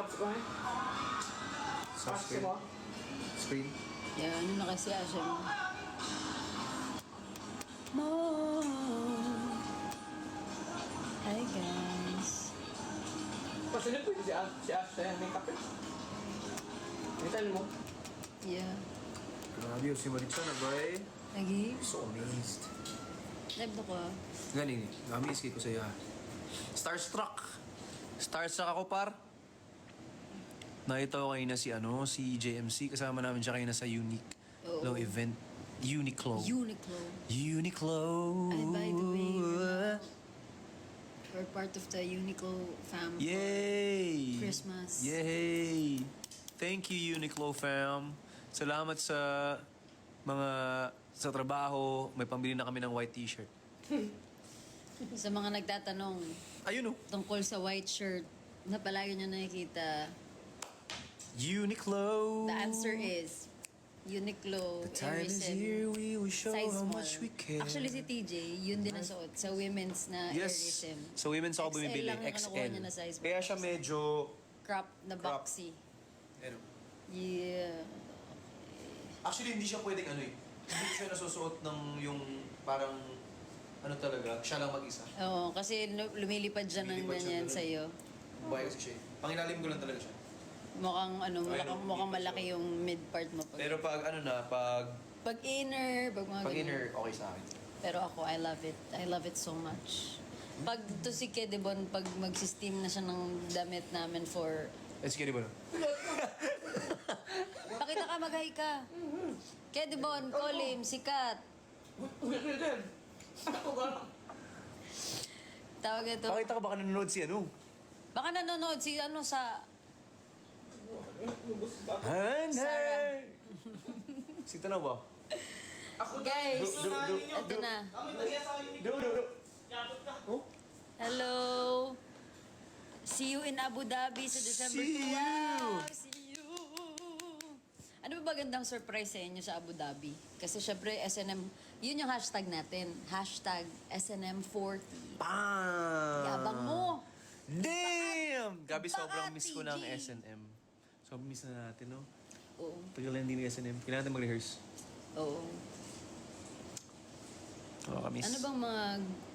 Soft screen? Soft screen. Screen. Yan, ano na kasi Asha mo. Hi guys. Pasunod po si Ash na may kape. Nitan mo. Yeah. Grabe yung si Maritza na boy. Lagi? So amazed. Live na ko. Galing eh. Amaze ko sa'yo ha. Starstruck. Starstruck ako par. Nakita ko kanina si JMC. Kasama namin siya kanina sa Uniqlo event. Uniqlo. Uniqlo. And by the way, we're part of the Uniqlo fam. Yay! Christmas. Yay! Thank you Uniqlo fam. Salamat sa sa trabaho. May pambili na kami ng white t-shirt. Sa mga nagtatanong Ayun oh. tungkol sa white shirt na palagi nyo nakikita, Uniqlo. the answer is Uniqlo. The time is Aerism, here, we will show size how small. much we care. Actually si TJ, yun din ang suot sa women's na Yes. Aerism. So women's ako XL bumibili. lang yung kinukuha XL. niya na size. Kaya siya medyo... Crop na Crop. boxy. Ano? Yeah. Actually, hindi siya pwedeng ano eh. Hindi siya nasusuot ng yung parang... Ano talaga? Siya lang mag-isa. Oo, kasi lumilipad siya ng Lumilipad siya ganyan ganun. sa'yo. Babae kasi siya eh. Pangilalim ko lang talaga siya. Mukhang Ayun, mukhang lumilipad malaki siya. yung mid part mo. Pero pag ano na, pag Pag mga ganyan. inner, okay sa akin. Pero ako, I love it. I love it so much. Pag to si Kedibon, pag mag-steam na siya ng damit namin for... Sige, di ba? Pakita ka, mag-hi ka. Kedibon, Kolim, sikat. Ako gano'n. Tawag ito. Pakita ka baka nanonood si ano? Baka nanonood si ano sa... Hanay! Si Tanaw ba? Ako Guys, Do. ito na. Do. Oh? Hello. See you in Abu Dhabi sa December See 12. you. See you. Ano ba magandang surprise sa inyo sa Abu Dhabi? Kasi syempre SNM, yun yung hashtag natin. Hashtag SNM40. Bam! Yabang mo. Damn! Gabi, sobrang miss ko ng G. SNM. Sobrang miss na natin, no? Oo. Tagal na hindi ng SNM. Kailangan natin mag-rehearse. Oo. Oo, kamiss. Ano bang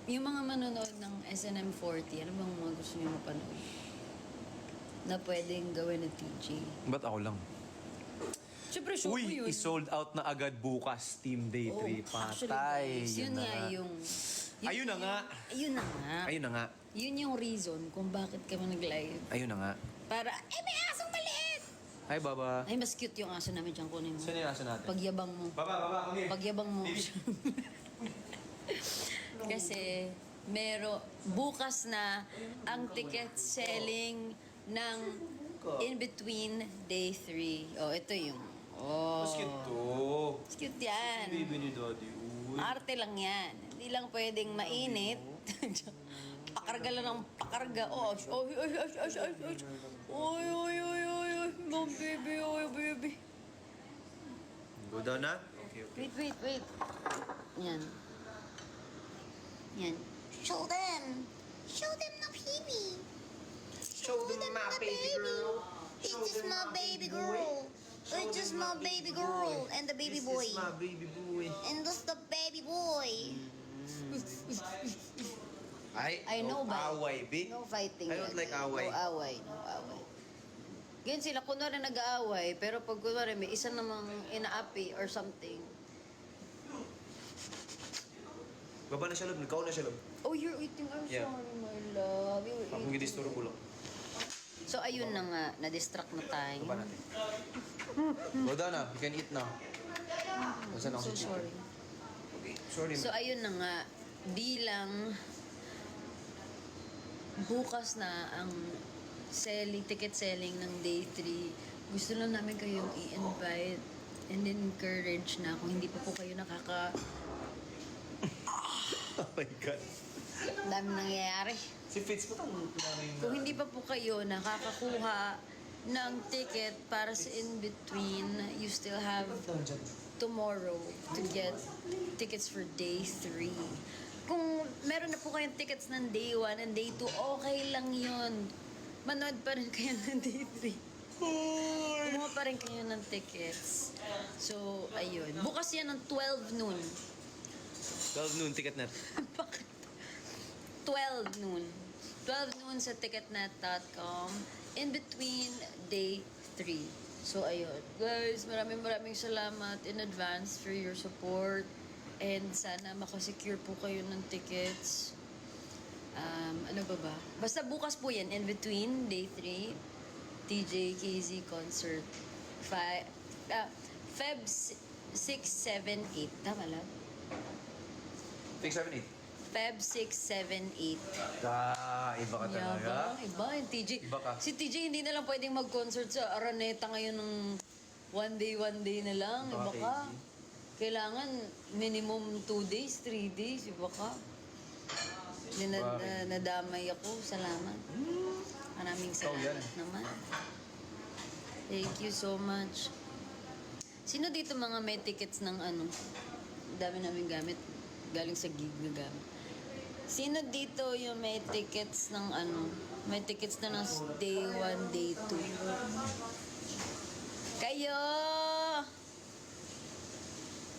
yung mga manonood ng SNM40, ano bang mga gusto niyo mapanood? Na pwedeng gawin ng TJ? Ba't ako lang? Siyempre, show Uy, ko yun. i-sold out na agad bukas, Team Day 3. Oh, actually, Patay. guys, yun na nga yung... Ayun na nga. Ayun na nga. Ayun na nga. Yun yung reason kung bakit kami nag-live. Ayun na nga. Para, may asong maliit! Hi, Baba. Ay, mas cute yung aso namin dyan. Kunin mo. Saan yung aso natin? Pagyabang mo. Baba, come here. Pagyabang mo. Kasi, bukas na ang ticket selling ng In Between Day 3. Oh, ito yung... Oh. Mas cute to. Mas cute yan. Baby ni Daddy. Uy. Arte lang yan. Hindi lang pwedeng mainit. Pakarga lang ng pakarga. Oh, oy, oy, oy, oy, oy, oy. Oy, oy, oy, oy, oy. No, baby, oy, baby. Go down na? Okay, okay. Wait. Yan. Yan. Show them. Show them na baby. Show them my baby girl. It's just my baby girl. It's just my baby girl and the baby boy. This is my baby boy. And this the baby boy. I know ba? Away, B. No fighting. I don't yan. like away. No away. Ganyan sila, kunwari nag-aaway, pero pag kunwari may isa namang inaapi or something. Baba na siya, love. Nagkaon na siya, love. Oh, you're eating. I'm Yeah. sorry, my love. You're Ako eating. gidisturo ko lang. So, ayun na nga. Na-distract na tayo. Baba natin. Go down na. You can eat now. Nasaan ako So si Chico? sorry. Okay, sorry. So, ayun na nga. Bilang bukas na ang ticket selling ng day 3, gusto lang namin kayong i-invite and encourage na kung hindi pa po kayo Oh my God. dami nangyayari. Si Fitz po itong namin Kung hindi pa po kayo nakakakuha ng ticket para sa in-between, you still have tomorrow to get tickets for day 3. Kung meron na po kayong tickets ng day 1 and day 2, okay lang yun. manood pa rin kayo ng day 3. Kumuha pa rin kayo ng tickets. So, ayun. Bukas yan ng 12 noon. 12 noon, ticket net. Bakit? 12 noon. 12 noon sa ticketnet.com in between day 3. So, ayun. Guys, maraming salamat in advance for your support. And sana makasecure po kayo ng tickets. Ano ba? Basta bukas po yan, in between day 3, TJ KZ concert. Feb 6, 7, 8. Tama lang? 6, 7, 8. Feb 6, 7, 8. Iba ka talaga. Iba. Yung TJ. Iba ka. Si TJ hindi na lang pwedeng mag-concert sa Araneta ngayon ng one day na lang. Iba ka. Kailangan minimum 2 days, 3 days. Iba ka. Nadamay ako. Salamat. Maraming salamat naman. Thank you so much. Sino dito mga may tickets ng ano? Dami namin gamit. Galing sa gig na gamit. Sino dito yung may tickets ng ano? May tickets na ng day 1, day 2. Kayo!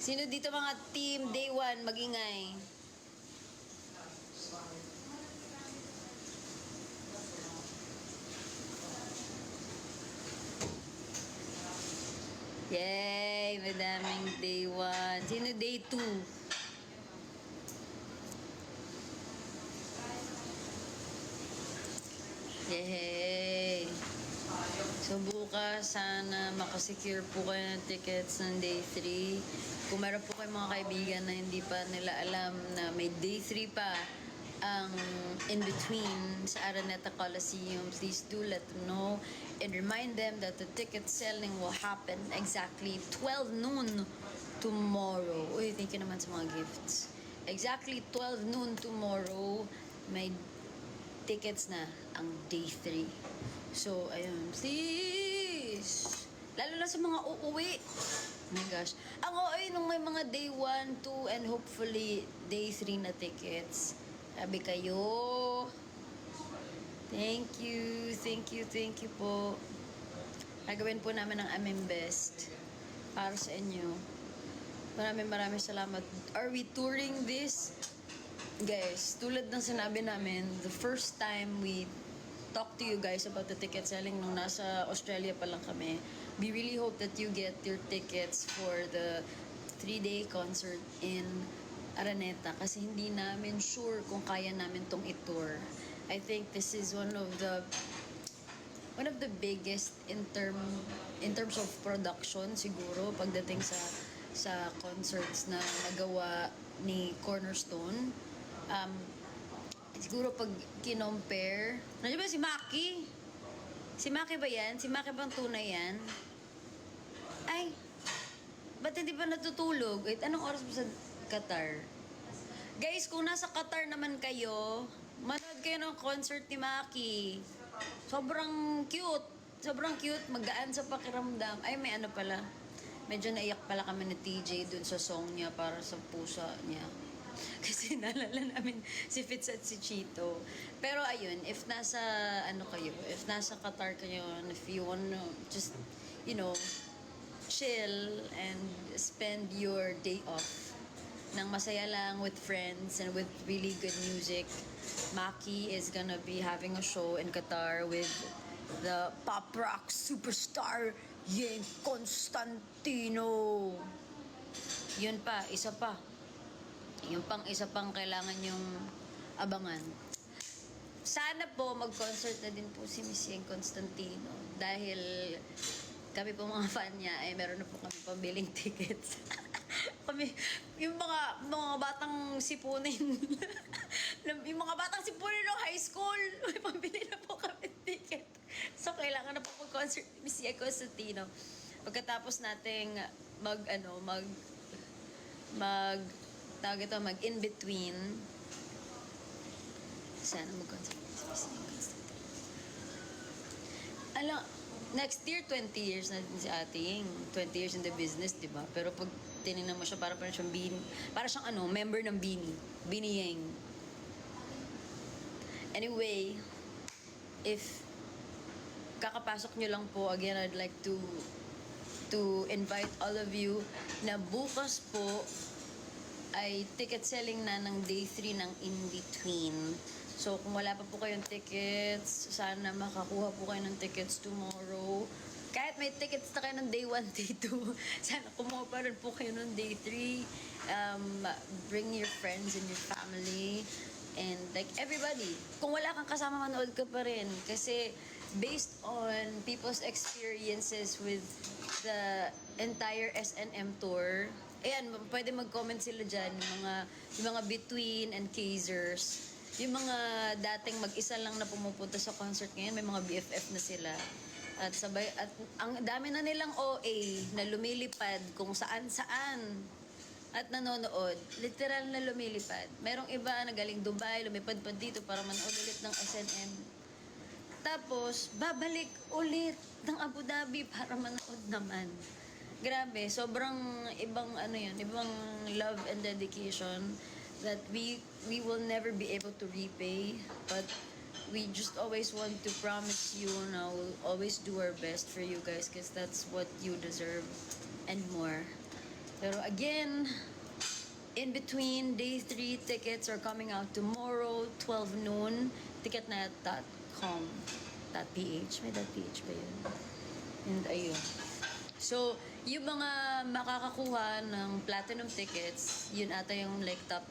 Sino dito mga team day 1? Magingay. Yay! Madaming day 1. Sino day 2? Yay! So bukas, sana makasecure po kayo ng tickets ng day 3. Kung meron po kayong mga kaibigan na hindi pa nila alam na may day 3 pa ang in between sa Araneta Coliseum, please do let them know and remind them that the ticket selling will happen exactly 12 noon tomorrow. Uy, thank you naman sa mga gifts. Exactly 12 noon tomorrow, may tickets na ang day 3. So, ayun, please. Lalo na sa mga uuwi. Oh my gosh. Ang OA nung may mga day 1, 2, and hopefully day 3 na tickets. Sabi kayo. Thank you po. Gagawin po namin ang aming best para sa inyo. Maraming salamat. Are we touring this? Guys, tulad ng sinabi namin, the first time we talked to you guys about the ticket selling nung nasa Australia pa lang kami, we really hope that you get your tickets for the 3-day concert in Araneta kasi hindi namin sure kung kaya namin tong i-tour. I think this is one of the biggest in terms of production siguro pagdating sa concerts na nagawa ni Cornerstone. Siguro pag kinompare, nandiyan ba si Maki? Si Maki ba yan? Si Maki bang tunay yan? Ay, ba't hindi pa natutulog? Wait, anong oras ba sa Qatar? Guys, kung nasa Qatar naman kayo, manood kayo ng concert ni Maki. Sobrang cute. Sobrang cute. Magaan sa pakiramdam. Ay, may ano pala. Medyo naiyak pala kami ni TJ dun sa song niya para sa pusa niya. Kasi naalala namin si Fitz at si Chito. Pero ayun, if nasa Qatar kayo, and if you wanna just, chill and spend your day off nang masaya lang with friends and with really good music, Maki is gonna be having a show in Qatar with the pop rock superstar Yen Constantino. Yun pa, isa pa. Yung isa pang kailangan yung abangan. Sana po mag-concert na din po si Miss Yen Constantino dahil kami po mga fan niya ay meron na po kami pambiling tickets. Kami, yung mga batang sipunin yung mga batang sipunin ng high school, may pambili na po kami ticket. So kailangan na po mag-concert ni Miss Yen Constantino. Pagkatapos nating mag-in-between. Sana mag-concert si Miss Yen Constantino. Alam, next year, 20 years na din si ating. 20 years in the business, di ba? Pero pag tinignan mo siya, para siyang member ng Beanie Yang. Anyway, if kakapasok nyo lang po, again, I'd like to invite all of you na bukas po ay ticket selling na ng day 3 ng In Between. So, kung wala pa po kayong tickets, sana makakuha po kayo ng tickets tomorrow. Kahit may tickets na kayo ng day 1, day 2, sana kumuha pa rin po kayo ng day 3. Bring your friends and your family. And like everybody, kung wala kang kasama, manood ka pa rin. Kasi based on people's experiences with the entire SNM tour, ayan, pwede mag-comment sila dyan, yung mga Between and Kazers. Yung mga dating mag-isa lang na pumupunta sa concert ngayon, may mga BFF na sila. At sabay, at ang dami na nilang OA na lumilipad kung saan-saan at nanonood. Literal na lumilipad. Merong iba na galing Dubai, lumipad pa dito para manood ulit ng SNM. Tapos, babalik ulit ng Abu Dhabi para manood naman. Grabe, sobrang ibang ibang love and dedication that we will never be able to repay, but we just always want to promise you na we'll always do our best for you guys because that's what you deserve and more. Pero again, In Between day 3 tickets are coming out tomorrow 12 noon. Ticketnet.com.ph. May .ph ba yun? And ayun. So, yung mga makakakuha ng platinum tickets, yun ata yung like top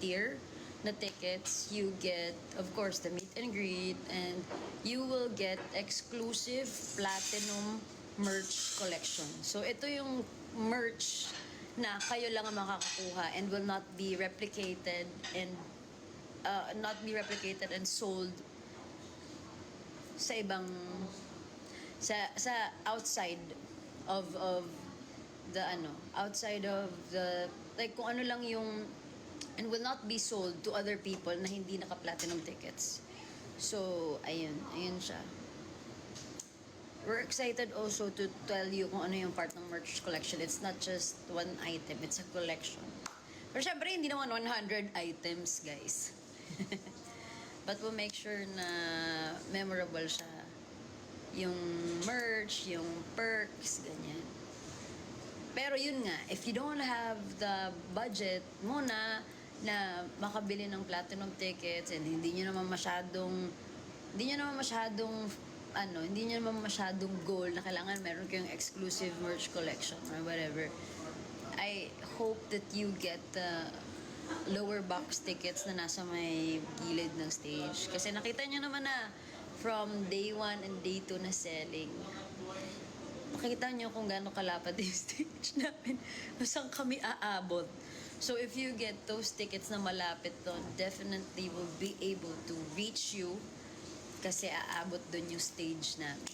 tier na tickets. You get, of course, the meet and greet, and you will get exclusive platinum merch collection. So, ito yung merch na kayo lang ang makakakuha and will not be replicated and sold sa ibang sa outside of the outside of the like kung ano lang yung and will not be sold to other people na hindi naka-platinum tickets. So ayun siya. We're excited also to tell you kung ano yung part ng merch collection. It's not just one item, it's a collection. Pero syempre, hindi naman 100 items, guys. But we'll make sure na memorable siya. Yung merch, yung perks, ganyan. Pero yun nga, if you don't have the budget muna na makabili ng platinum tickets and hindi nyo naman masyadong goal na kailangan meron kayong exclusive merch collection or whatever, I hope that you get the lower box tickets na nasa may gilid ng stage. Kasi nakita nyo naman na from day 1 and day 2 na selling, makikita nyo kung gaano kalapad yung stage namin, saan kami aabot. So if you get those tickets na malapit doon, definitely will be able to reach you kasi aabot doon yung stage namin.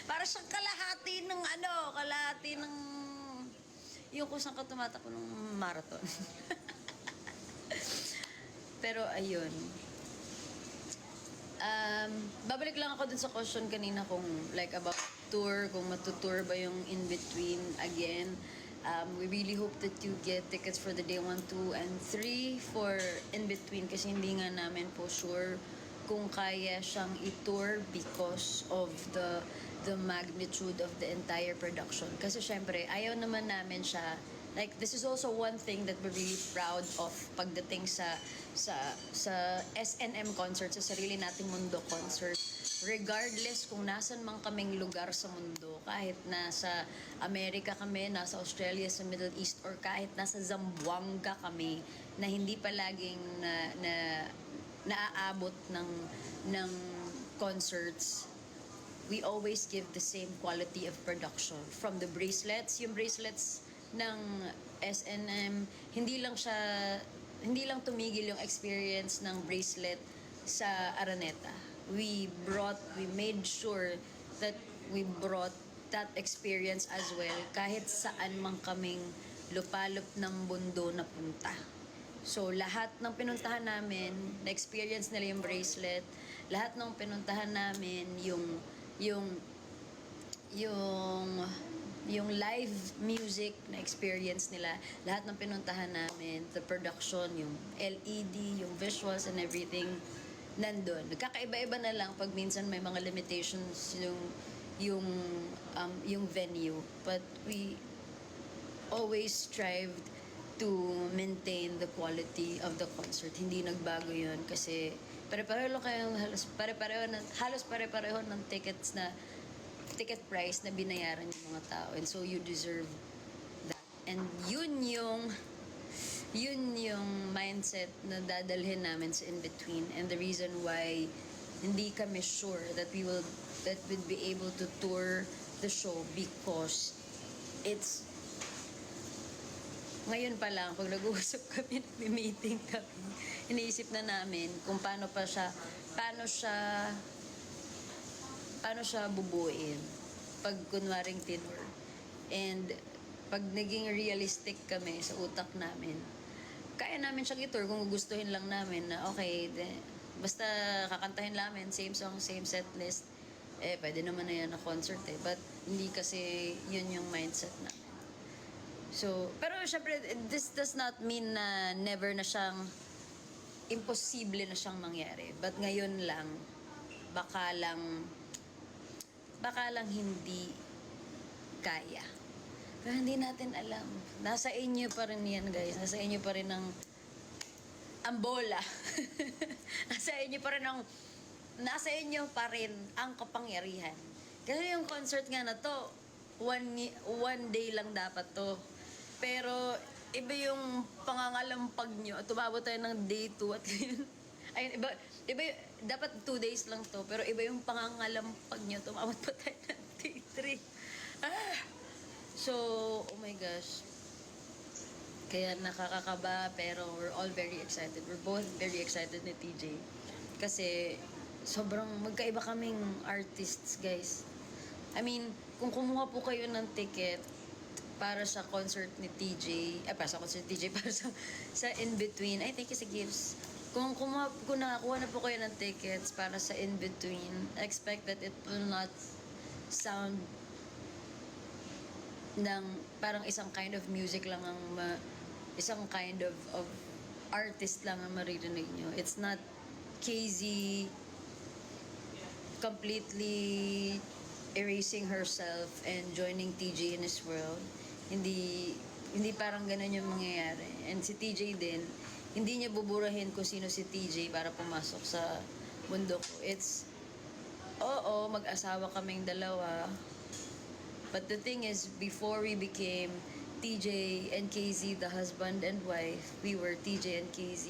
Para siyang kalahati ng yung kung saan ka tumatakbo ng marathon. Pero ayun. Babalik lang ako dun sa question kanina kung like about tour, kung matutour ba yung In Between again. We really hope that you get tickets for the day 1, 2, and 3 for In Between kasi hindi nga namin po sure kung kaya siyang i-tour because of the magnitude of the entire production. Kasi syempre, ayaw naman namin siya. Like, this is also one thing that we're really proud of pagdating sa SNM concert, sa Sarili Nating Mundo concert. Regardless kung nasan man kaming lugar sa mundo, kahit nasa Amerika kami, nasa Australia, sa Middle East, or kahit nasa Zamboanga kami, na hindi palaging naaabot ng concerts, we always give the same quality of production. From the bracelets, yung bracelets ng SNM, hindi lang tumigil yung experience ng bracelet sa Araneta. We made sure that we brought that experience as well kahit saan man kaming lupalop ng mundo na punta. So lahat ng pinuntahan namin, na-experience nila yung bracelet, lahat ng pinuntahan namin yung live music na experience nila, lahat ng pinuntahan namin, the production, yung LED, yung visuals and everything, nandun. Nagkakaiba-iba na lang pag minsan may mga limitations yung venue. But we always strived to maintain the quality of the concert. Hindi nagbago yun kasi pare-pareho lang kayo, halos pare-pareho ng ticket price na binayaran yung mga tao. And so you deserve that. And yun yung mindset na dadalhin namin sa in-between. And the reason why hindi kami sure that we'd be able to tour the show because it's ngayon pa lang, pag nag-uusap kami, nag-meeting kami, iniisip na namin kung paano siya bubuin pag kunwaring tenor. And pag naging realistic kami sa utak namin, kaya namin siyang i-tour kung gustuhin lang namin na okay, basta kakantahin namin, same song, same set list, pwede naman na yan na concert eh. But hindi kasi yun yung mindset namin. So, pero syempre, this does not mean na never na siyang imposible na siyang mangyari. But ngayon lang, baka lang hindi kaya. Pero hindi natin alam. Nasa inyo pa rin yan, guys. Nasa inyo pa rin ang bola. Nasa inyo pa rin ang kapangyarihan. Kasi yung concert nga na to, one day lang dapat to. Pero iba yung pangangalampag nyo. Tumabot tayo ng day 2 at yun. Ayun, iba dapat 2 days lang to. Pero iba yung pangangalampag nyo. Tumabot pa tayo ng day 3. So, oh my gosh. Kaya nakakakaba, pero we're all very excited. We're both very excited ni TJ. Kasi sobrang magkaiba kaming artists, guys. I mean, kung kumuha po kayo ng ticket para sa concert ni TJ, para sa In-Between, I think it's a gifts. Kung nakakuha na po kayo ng tickets para sa In-Between, expect that it will not sound ng parang isang kind of music lang ang isang kind of artist lang ang maririnig nyo. It's not KZ completely erasing herself and joining TJ in his world. Hindi parang ganun yung mangyayari. And si TJ din, hindi niya buburahin kung sino si TJ para pumasok sa mundo ko. It's, oo, mag-asawa kaming dalawa. But the thing is, before we became TJ and KZ, the husband and wife, we were TJ and KZ,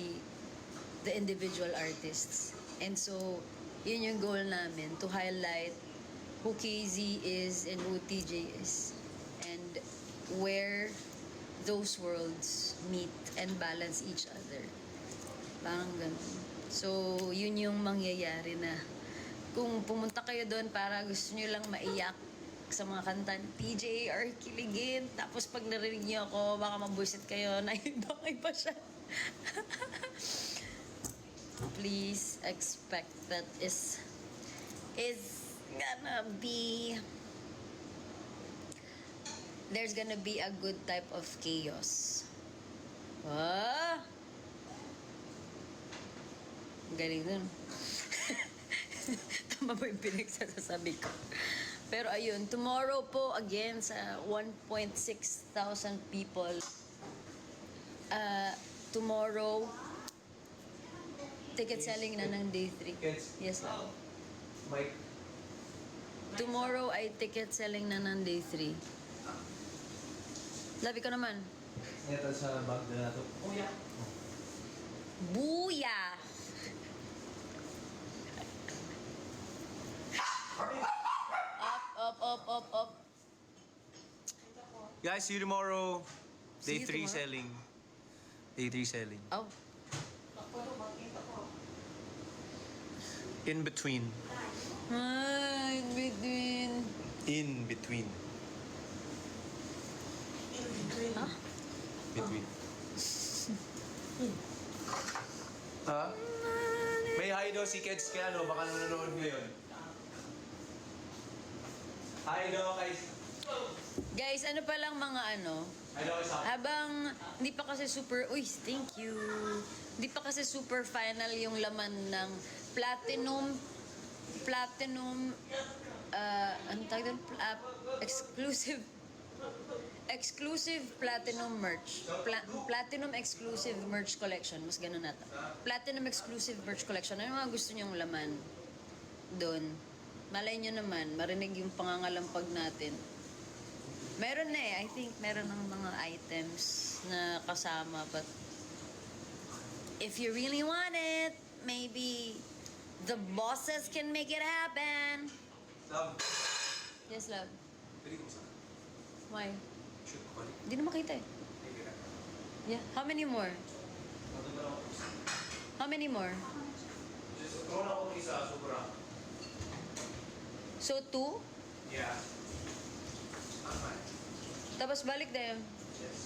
the individual artists. And so, yun yung goal namin, to highlight who KZ is and who TJ is. And where those worlds meet and balance each other. Parang ganun. So, yun yung mangyayari na kung pumunta kayo doon para gusto nyo lang maiyak sa mga kanta ni TJ or kiligin, tapos pag narinig nyo ako, baka mabuisit kayo na iba siya. Please expect that is gonna be, there's gonna be a good type of chaos. Galing dun. Tama ba yung pinagsasabi ko? Pero ayun, tomorrow po again sa 1.6 thousand people. Tomorrow, ticket selling na ng day 3. Yes, ma'am. Mike. Tomorrow ay ticket selling na ng day 3. Labi ka naman. Ito sa bag na nato. Oh, yeah. Booyah! Up. Guys, see you tomorrow. See Day you 3 tomorrow. selling. Day 3 selling. Oh. In between. In between. In between. Huh? Between. Ha? May hi daw si Keds kaya ano, baka nanonood ngayon. Hi daw guys. Guys, ano pa lang mga ano, Hi daw isa. habang Hindi pa kasi super, uy, thank you. Hindi pa kasi super final yung laman ng platinum, ano tawag doon? Exclusive platinum merch. Platinum exclusive merch collection. Mas ganun nata. Platinum exclusive merch collection. Ano yung mga gusto nyong laman doon? Malay nyo naman, marinig yung pangangalampag natin. Meron na I think meron ng mga items na kasama. But if you really want it, maybe the bosses can make it happen. Love, Yes, love. pili ko sa Why? shoot ko balik. Hindi na makita eh. Yeah. How many more? How many more? Just throw na ako isa, sobra. So, 2? Yeah. Aman. Tapos balik na yun. Yes.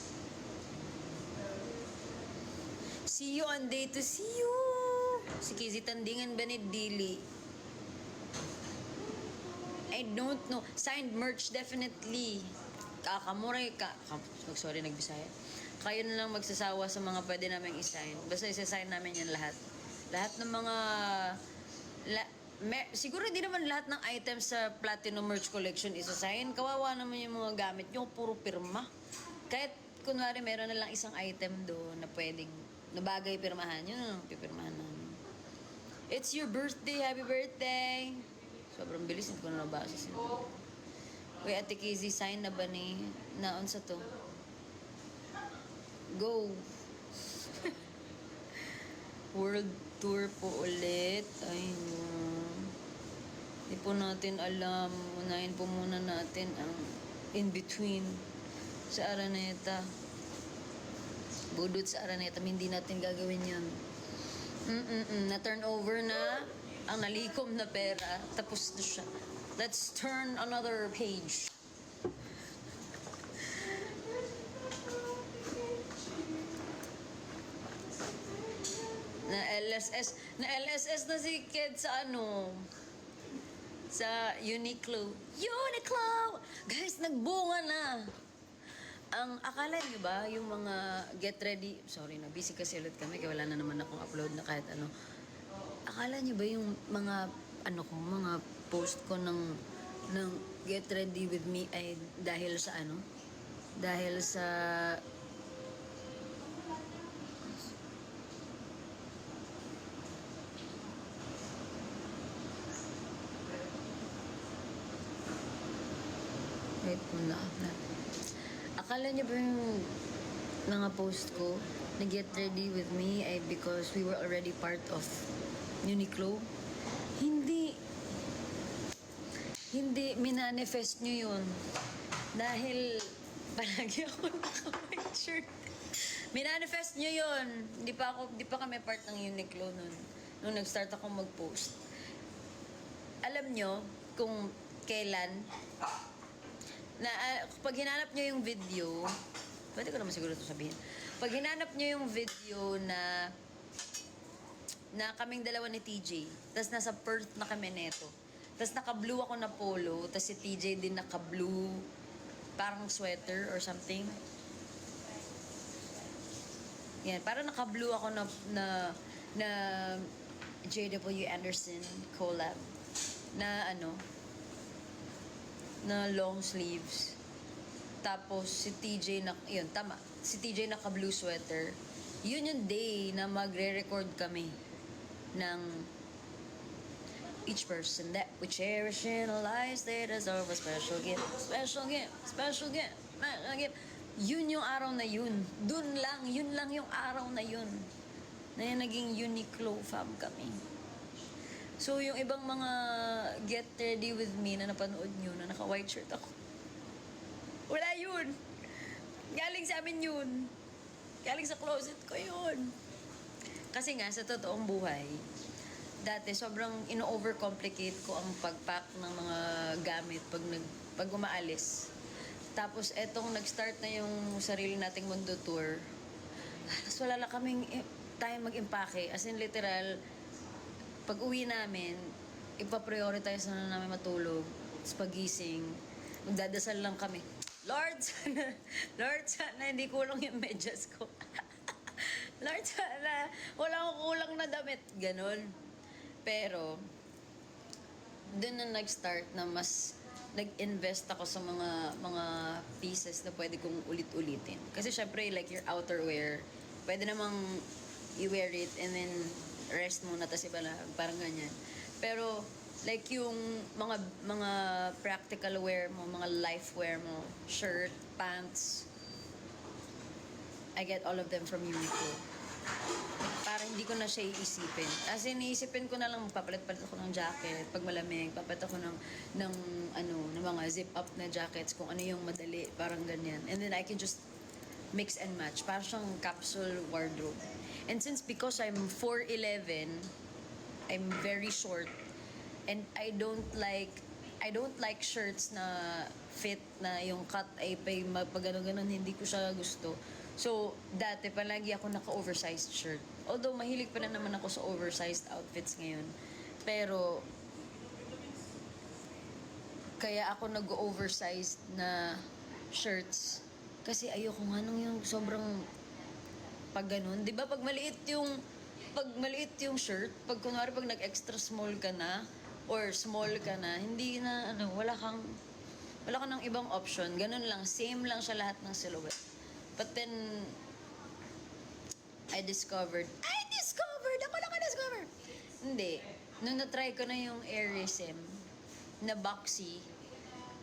See you on day 2. See you! Si Kizzy Tandingan ba ni Dili? I don't know. Signed merch, definitely. Kakamuray ka. Sorry, nagbisaya. Kayo na lang magsasawa sa mga pwede namin isign. Basta isa-sign namin yan lahat. Lahat ng mga... siguro hindi naman lahat ng items sa Platinum Merch Collection isa-sign. Kawawa naman yung mga gamit nyo. Puro pirma. Kahit kunwari meron na lang isang item doon na pwedeng na bagay pirmahan. Yun ang pipirmahan namin. It's your birthday. Happy birthday! Sobrang bilis. Hindi ko na nabasa sila. Uy, Ate Kizzy, sign na ba ni... Naon sa to? Go! World tour po ulit. Ayun. Hindi po natin alam. Unahin po muna natin ang in-between sa Araneta. Budot sa Araneta. Hindi natin gagawin yun. Na-turn over na ang nalikom na pera. Tapos na siya. Let's turn another page. Na LSS na si Ked sa ano? Sa Uniqlo. Uniqlo! Guys, nagbunga na! Ang akala niyo ba, yung mga get ready... Sorry na, busy kasi ulit kami kaya wala na naman akong upload na kahit ano. Akala niyo ba yung mga mga post ko ng get ready with me ay dahil sa ano? Dahil sa wait muna. Akala niyo ba yung mga post ko na get ready with me ay because we were already part of Uniqlo? Hindi. Hindi, minanifest nyo yun. Dahil palagi ako naka-white shirt. Minanifest nyo yun. Hindi pa kami part ng Uniqlo nun. Nung nag-start ako mag-post. Alam nyo kung kailan na pag hinanap nyo yung video, pwede ko naman siguro ito sabihin. Pag hinanap nyo yung video na kaming dalawa ni TJ, tas nasa Perth na kami neto. Tas naka-blue ako na polo, tas si TJ din naka-blue, parang sweater or something. Yan, parang naka-blue ako na JW Anderson collab na na long sleeves. Tapos si TJ yun, tama. Si TJ naka-blue sweater. Yun yung day na magre-record kami ng each person that we cherish in our lives, they deserve a special gift. Special gift. Special gift. Special gift. Yun yung araw na yun. Yun lang yung araw na yun. Na yung naging Uniqlo fam kami. So, yung ibang mga get ready with me na napanood nyo na naka-white shirt ako. Wala yun. Galing sa amin yun. Galing sa closet ko yun. Kasi nga, sa totoong buhay, dati sobrang ino-overcomplicate ko ang pag-pack ng mga gamit pag umaalis. Tapos, etong nag-start na yung sarili nating mundo tour. Tapos wala lang kaming time mag-impake. As in, literal, pag uwi namin, ipaprioritize na namin matulog. Tapos pagising, magdadasal lang kami. Lord, sana, Lord, sana hindi kulang yung medyas ko. Lord, sana wala akong kulang na damit. Ganon. Pero, doon na nag-start na mas nag-invest ako sa mga pieces na pwede kong ulit-ulitin. Kasi syempre, like your outerwear, pwede namang i-wear it and then rest muna, tas iba lang, parang ganyan. Pero, like yung mga practical wear mo, mga life wear mo, shirt, pants, I get all of them from Uniqlo. Para hindi ko na siya iisipin. As in, iisipin ko na lang, papalit-palit ako ng jacket pag malamig, papalit ako ng mga zip-up na jackets kung ano yung madali, parang ganyan. And then I can just mix and match. Parang siyang capsule wardrobe. And because I'm 4'11", I'm very short, and I don't like shirts na fit na yung cut ay pag gano'n, hindi ko siya gusto. So, dati palagi ako naka-oversized shirt. Although, mahilig pa na naman ako sa oversized outfits ngayon. Pero, kaya ako nag-oversized na shirts. Kasi ayoko nga nung yung sobrang pag ganun. Di ba pag maliit yung shirt, pag kunwari pag nag-extra small ka na, or small ka na, hindi na, wala kang ng ibang option. Ganun lang. Same lang siya lahat ng silhouette. But then, I discovered. Ako lang discover. Hindi. Nung na-try ko na yung Airism na boxy,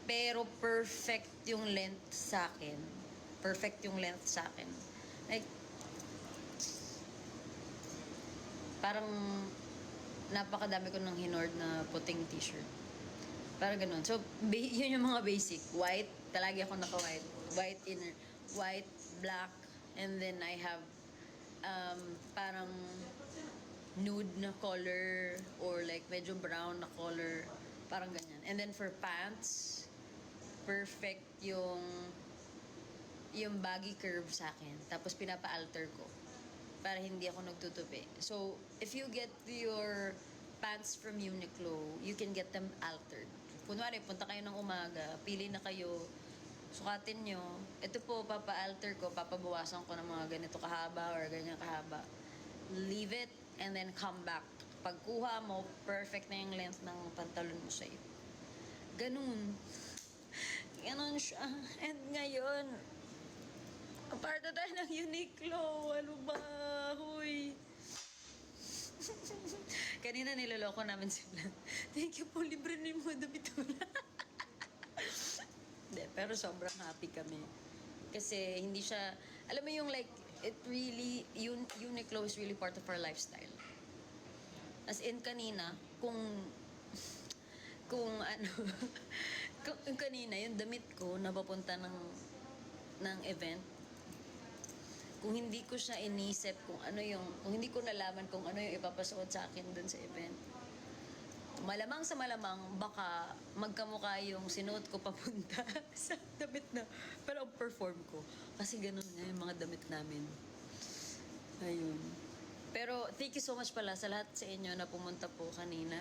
pero perfect yung length sa akin. Like, parang napakadami ko ng hinord na puting t-shirt. Parang ganun. So, yun yung mga basic. White. Talagi ako naka-white. White inner. White, black, and then I have parang nude na color or like medyo brown na color, parang ganyan. And then for pants, perfect yung baggy curve sa akin. Tapos pinapa-alter ko para hindi ako nagtutupi. So, if you get your pants from Uniqlo, you can get them altered. Kunwari, punta kayo ng umaga, pili na kayo, sukatin nyo. Ito po, papa-alter ko, papabawasan ko ng mga ganito kahaba or ganyan kahaba. Leave it and then come back. Pagkuha mo, perfect na yung length ng pantalon mo sa'yo. Ganun. Ganun siya. And ngayon, apart na tayo ng Uniqlo. Ano ba? Huy. Kanina niloloko namin sila. Thank you po, libre na yung mga damit mo na. Hindi, pero sobrang happy kami. Kasi hindi siya, alam mo yung like, it really, Uniqlo is really part of our lifestyle. As in kanina, kung ano, kung kanina, yung damit ko na papunta ng event, kung hindi ko siya inisip kung hindi ko nalaman kung ano yung ipapasuot sa akin dun sa event, malamang sa malamang, baka magkamukha yung sinuot ko papunta sa damit na parang perform ko. Kasi ganun nga yung mga damit namin. Ayun. Pero thank you so much pala sa lahat sa inyo na pumunta po kanina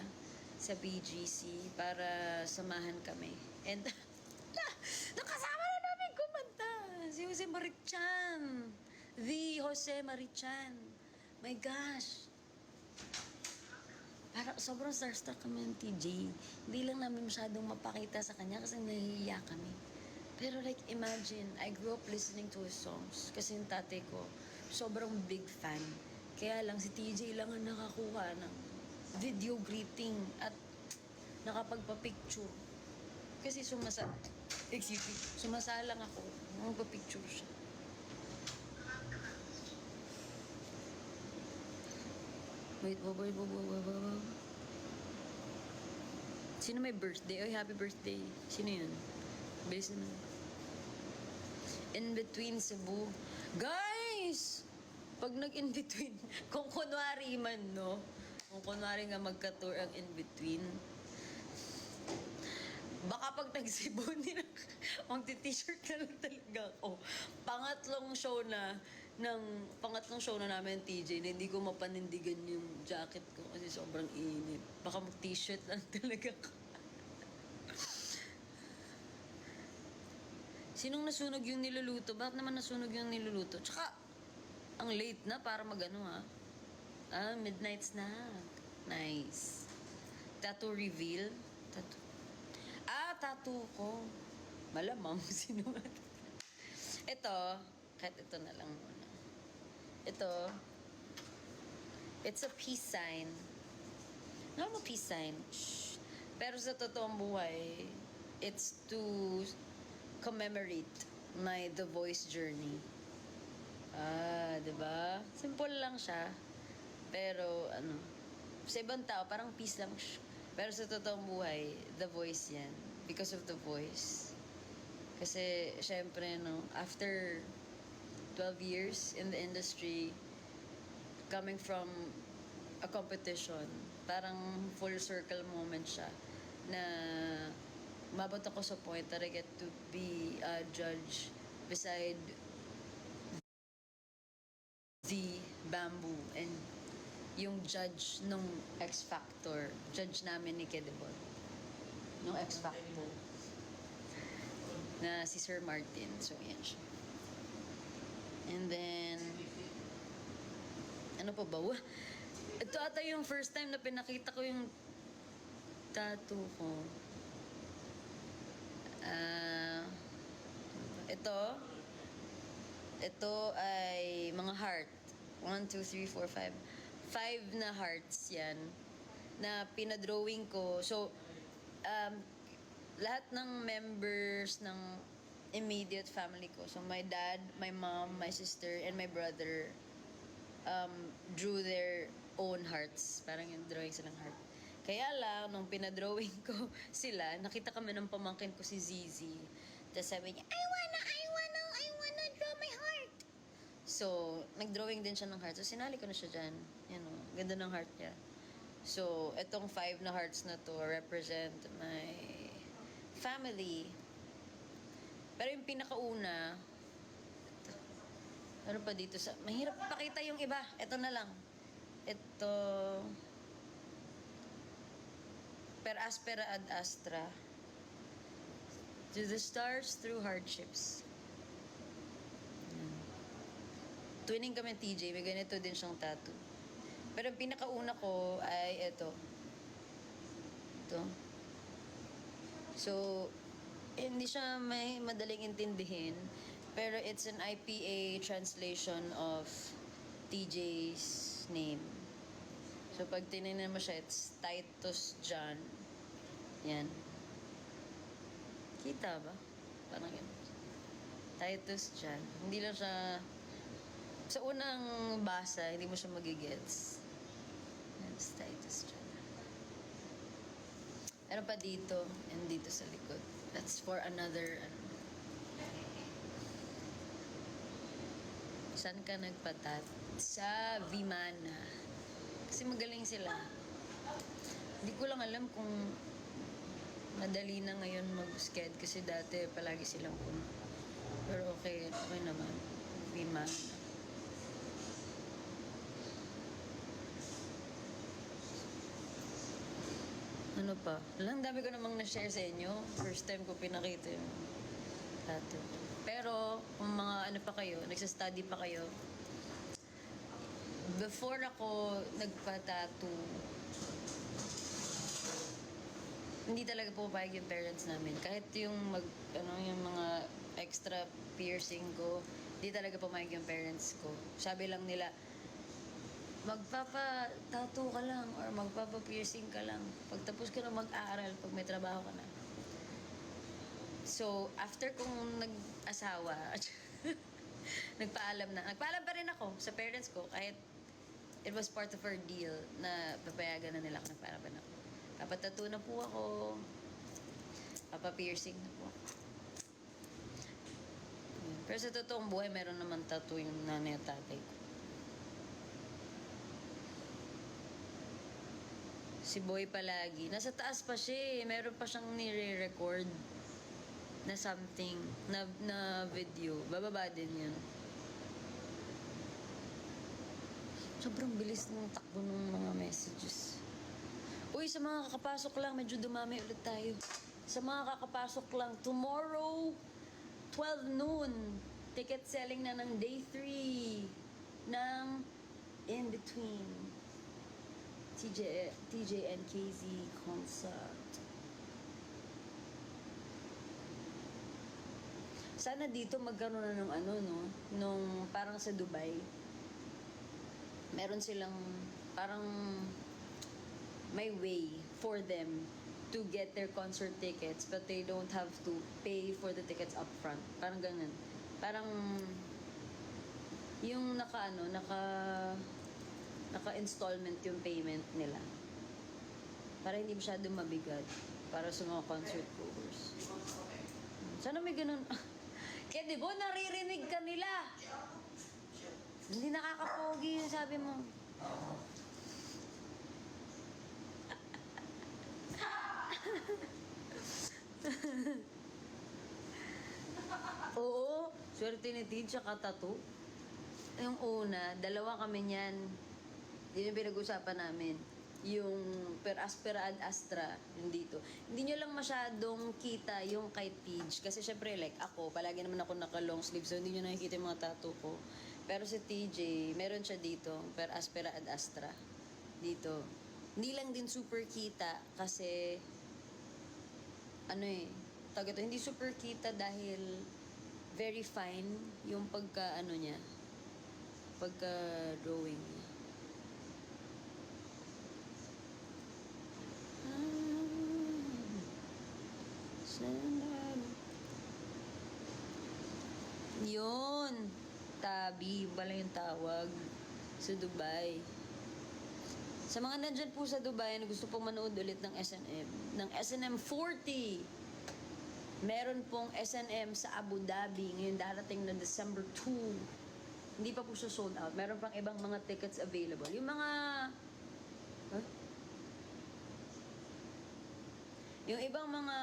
sa BGC para samahan kami. And nakasama na namin kumanta si Jose Marichan. The Jose Marichan. My gosh. Parang sobrang starstruck kami ng TJ. Hindi lang namin masyadong mapakita sa kanya kasi nahihiya kami. Pero like, imagine, I grew up listening to his songs kasi yung tatay ko, sobrang big fan. Kaya lang si TJ lang ang nakakuha ng video greeting at nakapagpa-picture. Kasi sumasalang ako, magpa-picture siya. Wait. Sino may birthday? Oy, happy birthday. Sino yun? Bilis naman. In between Cebu. Guys! Pag nag-in between, kung kunwari man, no? Kung kunwari nga magka-tour ang in between, baka pag nag-Cebu, hindi na, magti-t-shirt na lang talaga ako. Pangatlong show na namin TJ na hindi ko mapanindigan yung jacket ko kasi sobrang init. Baka mag-t-shirt lang talaga ako. Sinong nasunog yung niluluto? Bakit naman nasunog yung niluluto? Tsaka, ang late na para magano ha. Midnight snack. Nice. Tattoo reveal. Tattoo. Tattoo ko. Malamang sinulat. Ito, kahit ito na lang muna. Ito, it's a peace sign. Normal peace sign. Shh. Pero sa totoong buhay, it's to commemorate my The Voice journey. Diba? Simple lang siya. Pero, sa ibang tao, parang peace lang. Shh. Pero sa totoong buhay, The Voice yan. Because of The Voice. Kasi, syempre, after 12 years in the industry, coming from a competition, parang full circle moment siya na mabot ako sa point that I get to be a judge beside the Bamboo and yung judge nung X Factor, judge namin ni Kedebon, nung X Factor, na si Sir Martin. So, yan siya. And then, ano pa ba? Ito ata yung first time na pinakita ko yung tattoo ko. Ito ay mga heart. 1, 2, 3, 4, 5. 5 na hearts yan na pinadrawing ko. So, lahat ng members ng immediate family ko. So, my dad, my mom, my sister, and my brother drew their own hearts. Parang yung drawing silang heart. Kaya lang, nung pinadrawing ko sila, nakita kami ng pamangkin ko si Zizi. Tapos sabi niya, I wanna draw my heart. So, nag-drawing din siya ng heart. So, sinali ko na siya dyan. Yan o, ganda ng heart niya. So, etong 5 na hearts na to represent my family. Pero yung pinakauna, ano pa dito sa... Mahirap pakita yung iba. Ito na lang. Ito... Per aspera ad astra. To the stars through hardships. Twinning kami TJ. May ganito din siyang tattoo. Pero ang pinakauna ko ay ito. Ito. So, hindi siya may madaling intindihin. Pero it's an IPA translation of TJ's name. So, pag tinignan mo siya, it's Titus John. Yan. Kita ba? Parang yan. Titus John. Hindi lang siya... Sa unang basa, hindi mo siya magigets. Yan, it's Titus John. Meron pa dito, and dito sa likod. That's for another... Saan ka nagpatat? Sa Vimana. Kasi magaling sila. Hindi ko lang alam kung madali na ngayon mag-sked kasi dati palagi silang puno. Pero okay naman. Vimana. Ano pa? Ang dami ko namang na-share sa inyo. First time ko pinakita yung tattoo. Pero, kung mga ano pa kayo, nagsa-study pa kayo, before ako nagpa-tattoo, hindi talaga pumapayag yung parents namin. Kahit yung yung mga extra piercing ko, hindi talaga pumayag yung parents ko. Sabi lang nila, magpapa-tattoo ka lang or magpapa-piercing ka lang. Pagtapos ka na mag-aaral, pag may trabaho ka na. So, after kong nag-asawa, nagpaalam na. Nagpaalam pa rin ako sa parents ko kahit it was part of our deal na papayagan na nila ako. Nagpaalam pa na ako. Papatattoo na po ako. Papa-piercing na po ako. Pero sa totoong buhay, meron naman tattoo yung nanay at tatay ko. Si Boy palagi. Nasa taas pa siya eh. Meron pa siyang nire-record na something, na video. Bababa din yun. Sobrang bilis ng takbo ng mga messages. Uy, sa mga kakapasok lang, medyo dumami ulit tayo. Sa mga kakapasok lang, tomorrow 12 noon. Ticket selling na ng day 3 ng In Between. TJ and KZ concert. Sana dito magkaroon na ng ano, no? Nung parang sa Dubai. Meron silang parang may way for them to get their concert tickets but they don't have to pay for the tickets upfront. Parang ganun. Parang yung naka-installment yung payment nila. Para hindi masyadong mabigat para sa mga concert goers. Sana may ganun. Kaya di ba, naririnig ka nila. Hindi nakakapogi yung sabi mo. Oo, swerte ni Tid tsaka tattoo. Yung una, dalawa kami niyan. Yun yung pinag-usapan namin. Yung per aspera ad astra, yung dito. Hindi nyo lang masyadong kita yung kay Tej. Kasi syempre, like ako, palagi naman ako naka-long sleeve. So, hindi nyo nakikita yung mga tattoo ko. Pero si TJ, meron siya dito, per aspera ad astra. Dito. Hindi lang din super kita kasi hindi super kita dahil very fine yung pagka niya, pagka drawing niya. Yun, tabi, wala yung tawag sa Dubai. Sa mga nandyan po sa Dubai na gusto pong manood ulit ng SNM, ng SNM 40, meron pong SNM sa Abu Dhabi ngayon darating na December 2. Hindi pa po siya sold out. Meron pang ibang mga tickets available. Yung mga... Yung ibang mga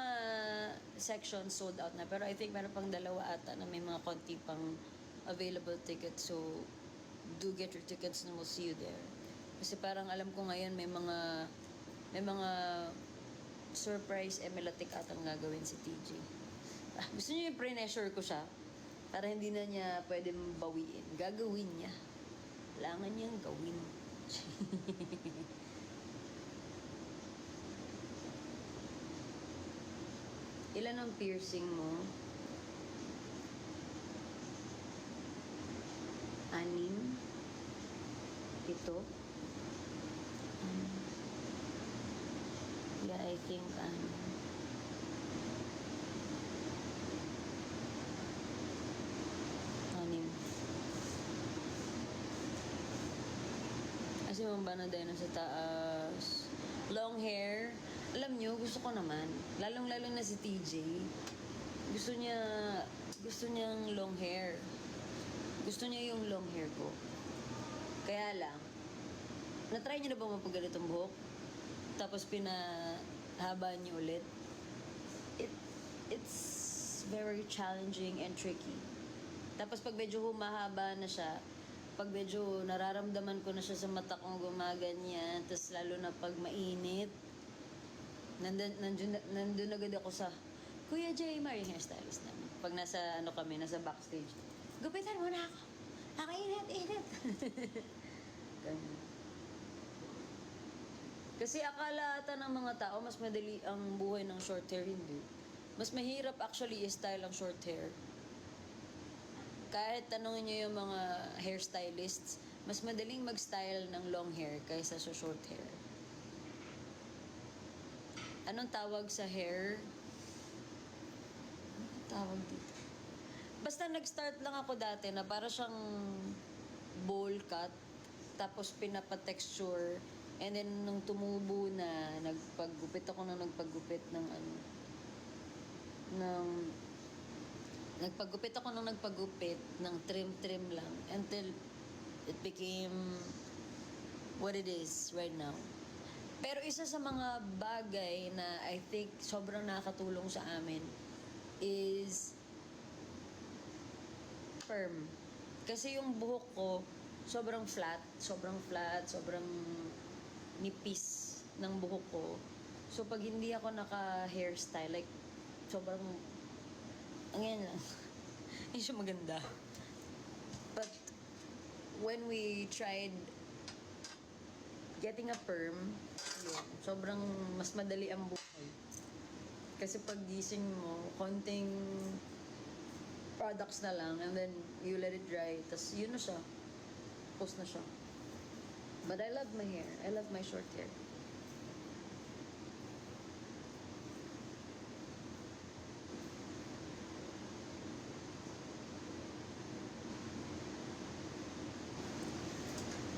sections sold out na. Pero I think meron pang dalawa ata na may mga konti pang available tickets. So, do get your tickets and we'll see you there. Kasi parang alam ko ngayon may mga surprise emelatic atang gagawin si TJ. Gusto niyo yung pre-measure ko siya para hindi na niya pwede bawiin. Gagawin niya. Kailangan niyang gawin. Ilan ang piercing mo? 6? 7? Yeah, I think anim. Kasi mambana din sa taas. Long hair. Alam nyo, gusto ko naman. Lalong-lalong na si TJ. Gusto niyang long hair. Gusto niya yung long hair ko. Kaya lang, na-try niyo na ba mapagalitong buhok? Tapos pinahaba niyo ulit? It's very challenging and tricky. Tapos pag medyo humahaba na siya, pag medyo nararamdaman ko na siya sa mata kong gumaganyan, tapos lalo na pag mainit, nandun agad ako sa Kuya Jaymar, yung hairstylist namin. Pag nasa backstage, gupitan mo na ako. Nakainit. Ganyan. Kasi akala ata ng mga tao, mas madali ang buhay ng short hair, hindi. Mas mahirap actually i-style ang short hair. Kahit tanongin nyo yung mga hairstylists, mas madaling mag-style ng long hair kaysa sa short hair. Anong tawag sa hair? Anong tawag dito? Basta nag-start lang ako dati na para siyang bowl cut, tapos pinapa-texture, and then nung tumubo na, nagpagupit ng trim lang until it became what it is right now. Pero isa sa mga bagay na I think sobrang nakakatulong sa amin is perm. Kasi yung buhok ko sobrang flat, sobrang nipis ng buhok ko. So pag hindi ako naka-hairstyle, like sobrang ang yan lang. Hindi siya maganda. But when we tried getting a perm, yun, sobrang mas madali ang buhay. Kasi pag gising mo, konting products na lang and then you let it dry, tas yun na siya. Post na siya. But I love my hair. I love my short hair.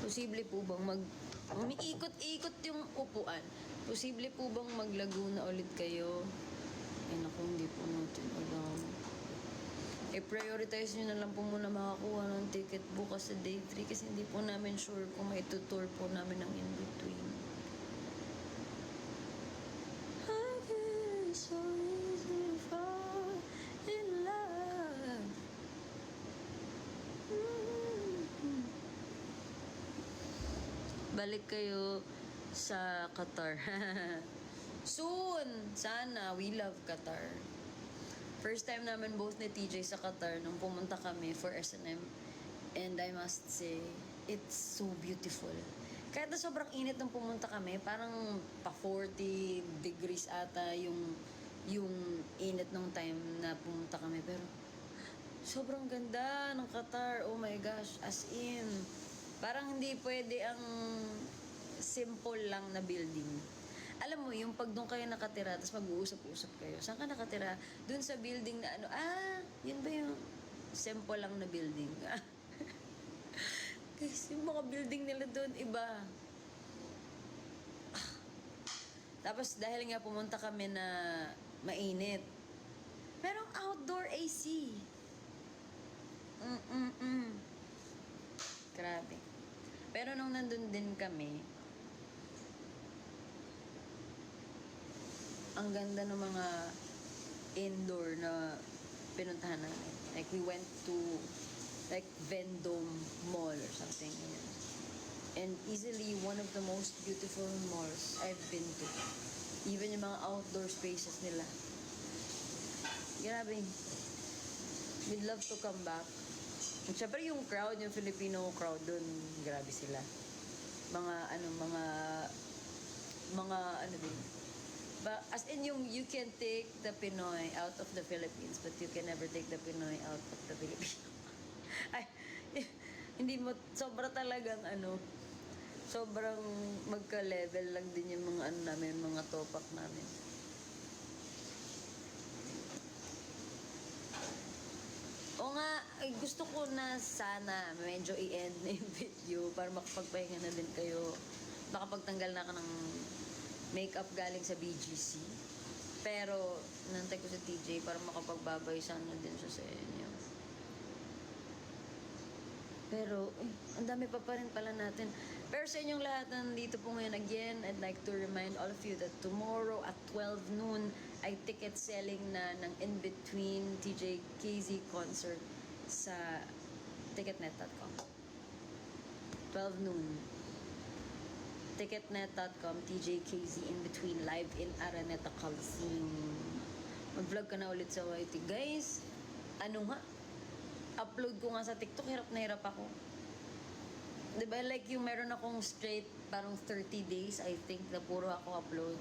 Posible po bang umiikot-ikot yung upuan? Posible po bang maglago na ulit kayo? Ay naku, hindi po natin alam. I-prioritize nyo na lang po muna makakuha ng ticket bukas sa day 3 kasi hindi po namin sure kung may tutor po namin ng in-between. I get so easy to fall in love. Balik kayo sa Qatar. Soon! Sana. We love Qatar. First time namin both ni TJ sa Qatar nung pumunta kami for S&M. And I must say, it's so beautiful. Kahit na sobrang init nung pumunta kami, parang pa 40 degrees ata yung init nung time na pumunta kami. Pero sobrang ganda ng Qatar. Oh my gosh. As in, parang hindi pwede ang simple lang na building. Alam mo, yung pag doon kayo nakatira, tapos mag-uusap-usap kayo. Saan ka nakatira? Doon sa building na ano, yun ba yung simple lang na building? Kasi yung mga building nila doon, iba. Tapos dahil nga pumunta kami na mainit, merong outdoor AC. Grabe. Pero nung nandun din kami, ang ganda ng mga indoor na pinuntahan namin. Like, we went to like Vendome Mall or something. Yun. And easily one of the most beautiful malls I've been to. Even yung mga outdoor spaces nila. Grabe. We'd love to come back. At syempre yung crowd, yung Filipino crowd dun, grabe sila. Mga din. But as in yung you can take the Pinoy out of the Philippines but you can never take the Pinoy out of the Philippines. Ay, hindi mo, sobra talagang sobrang magka-level lang din yung mga namin, mga topak namin. O nga, gusto ko na sana medyo i-end na yung video para makapagpahinga na din kayo. Baka pagtanggal na ka ng makeup galing sa BGC. Pero, nantay ko sa TJ para makapagbabay sana din siya sa inyo. Pero, ang dami pa rin pala natin. Pero sa inyong lahat na nandito po ngayon again, I'd like to remind all of you that tomorrow at 12 noon ay ticket selling na ng In-Between TJ KZ concert sa ticketnet.com. 12 noon. Ticketnet.com, TJ KZ In-Between live in Araneta Coliseum. Mag-vlog ka na ulit sa YT. Guys, upload ko nga sa TikTok, hirap na hirap ako. Diba, like yung meron akong straight, parang 30 days, I think, na puro ako upload.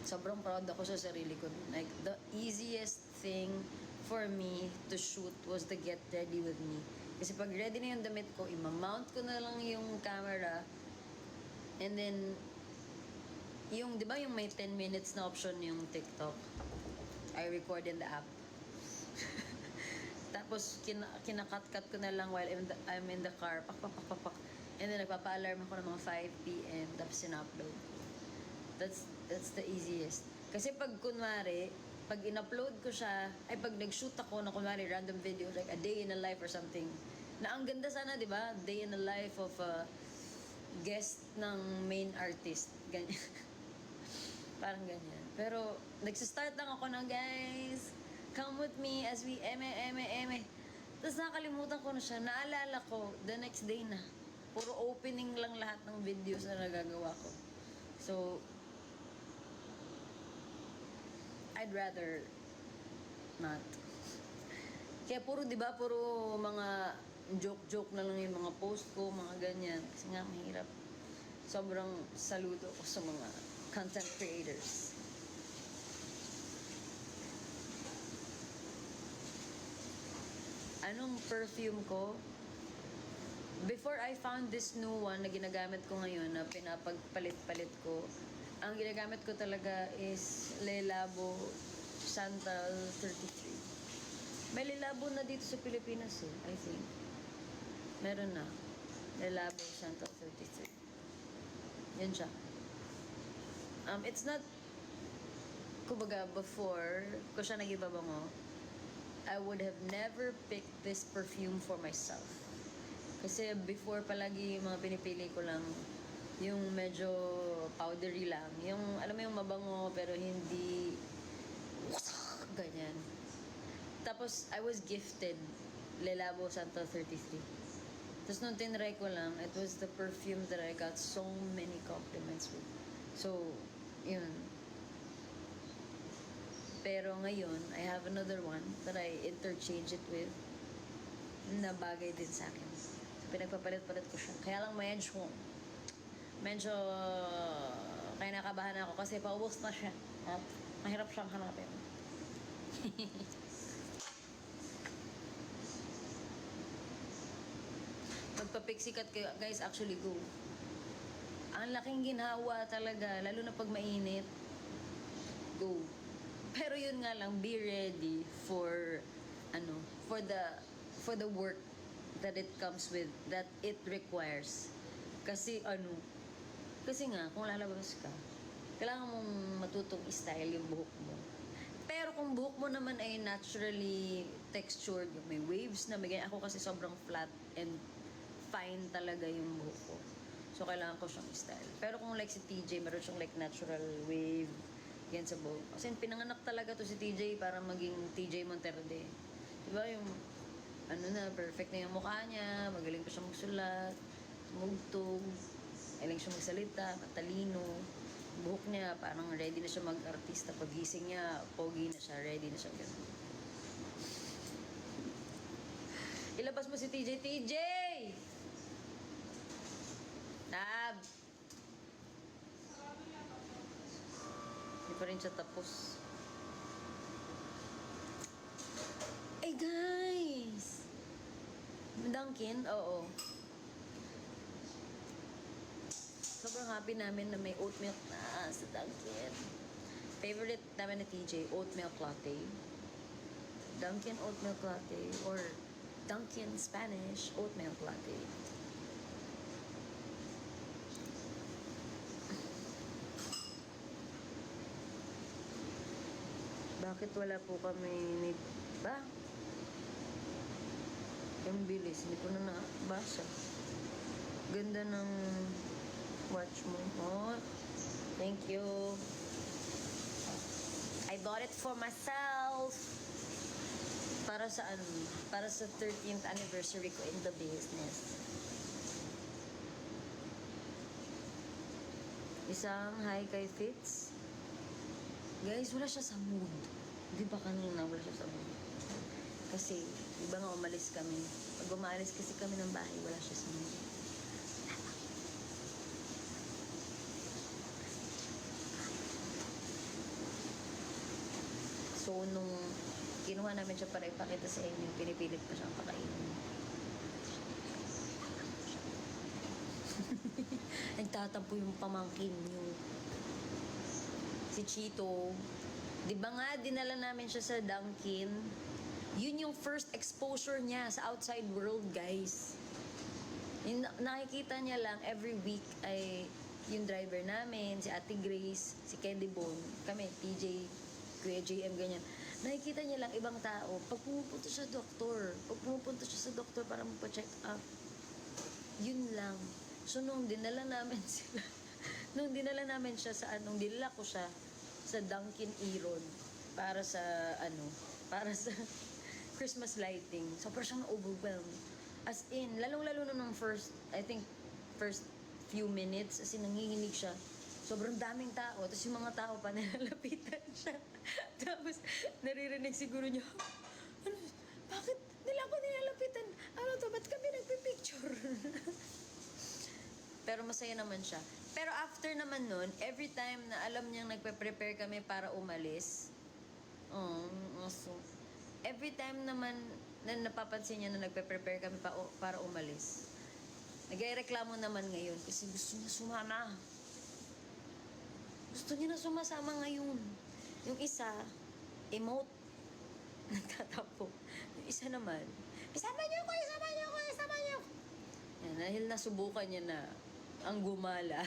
Sobrang proud ako sa sarili ko. Like, the easiest thing for me to shoot was the get ready with me. Kasi pag ready na yung damit ko, imamount ko na lang yung camera. And then, di ba yung may 10 minutes na option yung TikTok? I record in the app. Tapos, kinakat-cut ko na lang while I'm in the car. Pak. And then, nagpapa-alarm ako ng mga 5 p.m. Tapos, sin-upload. That's the easiest. Kasi pag kunwari, pag in-upload ko siya, ay pag nag-shoot ako na kunwari random video, like a day in a life or something, na ang ganda sana, di ba? Day in the life of a guest ng main artist. Ganyan. Parang ganyan. Pero, nagsistart lang ako ng, guys, come with me as we eme. Tapos nakalimutan ko na siya. Naalala ko, the next day na. Puro opening lang lahat ng videos na nagagawa ko. So, I'd rather not. Kaya puro, di ba, puro mga joke-joke na lang yung mga post ko, mga ganyan. Kasi nga, mahirap. Sobrang saludo ko sa mga content creators. Anong perfume ko? Before I found this new one na ginagamit ko ngayon, na pinapagpalit-palit ko, ang ginagamit ko talaga is Le Labo Chantal 33. May Le Labo na dito sa Pilipinas eh, I think. Meron na. Le Labo Chantal 33. Yan siya. It's not, kumbaga, before ko siya nagibabango, I would have never picked this perfume for myself. Kasi before palagi yung mga pinipili ko lang yung medyo powdery lang. Yung, alam mo yung mabango pero hindi ganyan. Tapos, I was gifted Le Labo Chantal 33. Tapos nung tinry ko lang, it was the perfume that I got so many compliments with. So, yun. Pero ngayon, I have another one that I interchange it with na bagay din sa akin. So, pinagpapalit-palit ko siya. Kaya lang medyo kaya nakabahan ako kasi paubos na siya. At mahirap siyang hanapin. Magpa-pixie cut kayo, guys, actually go. Ang laking ginhawa talaga, lalo na pag mainit. Go. Pero yun nga lang, be ready for for the work that it comes with, that it requires. Kasi kasi nga, kung lalabas ka, kailangan mong matutong style yung buhok mo. Pero kung buhok mo naman ay naturally textured, yung may waves na, may ganyan. Ako kasi sobrang flat and fine talaga yung buhok ko. So, kailangan ko siyang style. Pero kung like si TJ, meron siyang like natural wave, yan sa buhok. Kasi pinanganak talaga to si TJ para maging TJ Monterde. Diba yung, perfect na yung mukha niya, magaling pa siya magsulat, mugtog, magaling siya magsalita, matalino. Buhok niya, parang ready na siya mag-artista. Pagising niya, pogi na siya, ready na siya. Ganun. Ilabas mo si TJ. TJ! Nab! Hindi pa rin siya tapos. Ay, guys! Dunkin? Oo. Sobrang happy namin na may oat milk na sa Dunkin. Favorite namin na TJ, oat milk latte. Dunkin oat milk latte or Dunkin Spanish oat milk latte. Bakit wala po kami ni... Ba? Yung bilis, hindi ko na nabasa. Ganda ng watch mo. Oh, thank you. I bought it for myself. Para sa Para sa 13th anniversary ko in the business. Isang hi kay Fitz. Guys, wala siya sa mood. Di ba kanina wala siya sa mood? Kasi, di ba nga umalis kami? Pag umalis kasi kami ng bahay, wala siya sa mood. So, nung kinuha namin siya para ipakita sa inyo, pinipilit pa siyang pakainin. Nagtatampo yung pamangkin niyo. Si Chito. Di ba nga, dinala namin siya sa Dunkin. Yun yung first exposure niya sa outside world, guys. Yung nakikita niya lang every week ay yung driver namin, si Ate Grace, si Candy Bone, kami, TJ, Kuya JM, ganyan. Nakikita niya lang ibang tao. Pag pumupunta siya sa doktor para magpa-check up, yun lang. So, nung dinala namin siya sa nung dinala ko siya sa Dunkin Iron para sa Christmas lighting. So, parang siyang overwhelmed. As in, lalong-lalo na nung first few minutes, as in, nanginginig siya. sobrang daming tao. Tapos yung mga tao pa nilalapitan siya. Tapos naririnig siguro niya, ano, bakit nila ako nilalapitan? Ano to, ba't kami nagpipicture? Pero masaya naman siya. Pero after naman nun, every time na alam niyang nagpe-prepare kami para umalis, so, every time naman na napapansin niya na nagpe-prepare kami para umalis, nagreklamo naman ngayon kasi gusto niya sumama. Gusto niya na sumasama ngayon. Yung isa, emote. Nagtatapo. Yung isa naman, isama niyo ko, isama niyo ko, isama niyo ko. Yan, dahil nasubukan niya na ang gumala.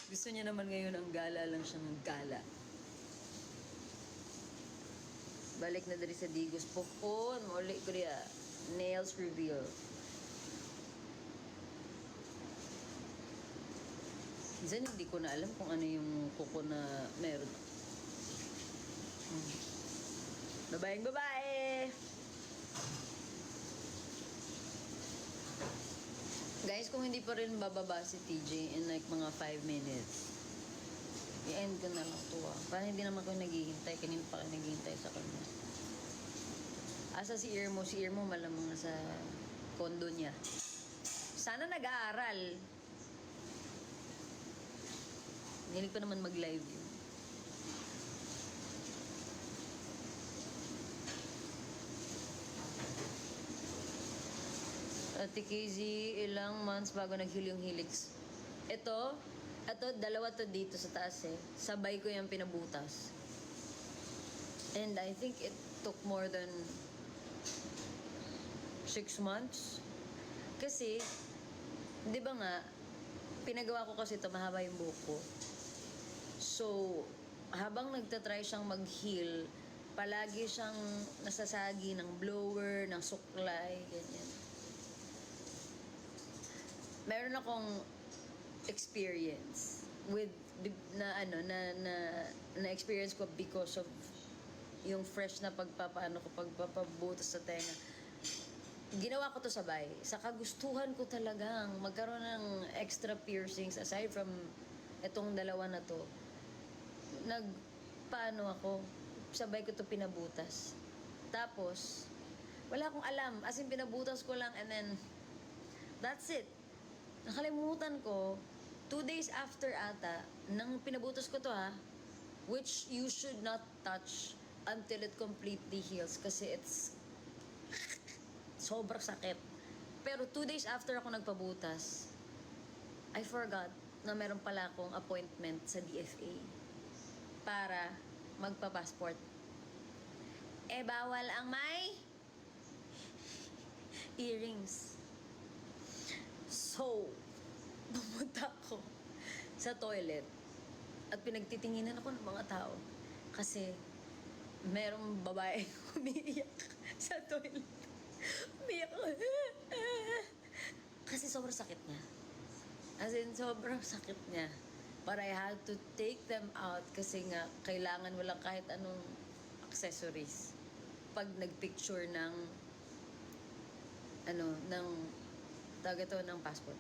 Gusto niya naman ngayon ang gala lang siya ng gala. Balik na dari sa Digos. Pukon, muli ko rin. Nails reveal. Minsan hindi ko na alam kung ano yung kuko na meron. Babaeng babae! Guys, kung hindi pa rin bababa si TJ in like mga 5 minutes, i-end ko na lang to Parang hindi naman ko naghihintay. Kanina pa kayo naghihintay sa kanya. Asa si Irmo? Si Irmo malamang sa kondo niya. Sana nag-aaral. Hilig pa naman mag-live yun. Ate KZ, ilang months bago nag-heal yung helix. Ito, dalawa to dito sa taas eh. Sabay ko yung pinabutas. And I think it took more than 6 months. Kasi, di ba nga, pinagawa ko kasi ito, mahaba yung buhok ko. So, habang nagtatry siyang mag-heal, palagi siyang nasasagi ng blower, ng suklay, ganyan. Meron akong experience with na experience ko because of yung fresh na pagpapabutas sa tenga. Ginawa ko to sabay. Sa kagustuhan ko talagang magkaroon ng extra piercings aside from itong dalawa na to. Paano ako? Sabay ko to pinabutas. Tapos, wala akong alam. As in, pinabutas ko lang and then, that's it. Nakalimutan ko, 2 days after ata, nang pinabutas ko to which you should not touch until it completely heals kasi it's sobrang sakit. Pero 2 days after ako nagpabutas, I forgot na meron pala akong appointment sa DFA para magpa-passport. Bawal ang may earrings. So, pumunta ako sa toilet at pinagtitinginan ako ng mga tao kasi merong babae umiiyak sa toilet. Umiiyak ako. Kasi sobrang sakit niya. As in, sobrang sakit niya. But I had to take them out kasi nga kailangan walang kahit anong accessories pag nagpicture ng ng passport.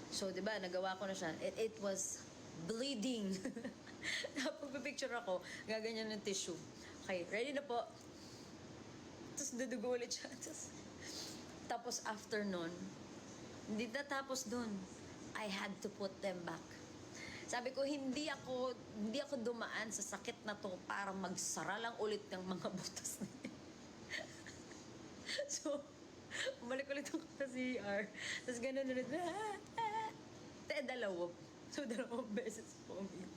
So, di ba, nagawa ko na siya. It was bleeding. Tapos pipicture ako, gaganyan ng tissue. Okay, ready na po. Tapos dudugo ulit siya. Tapos after nun, hindi na tapos dun. I had to put them back. Sabi ko, hindi ako dumaan sa sakit na to para magsara lang ulit ng mga butas na yan. So, bumalik ulit ako sa CR. Tapos ganun ulit. Dalawa. So, 2 beses po umiyak.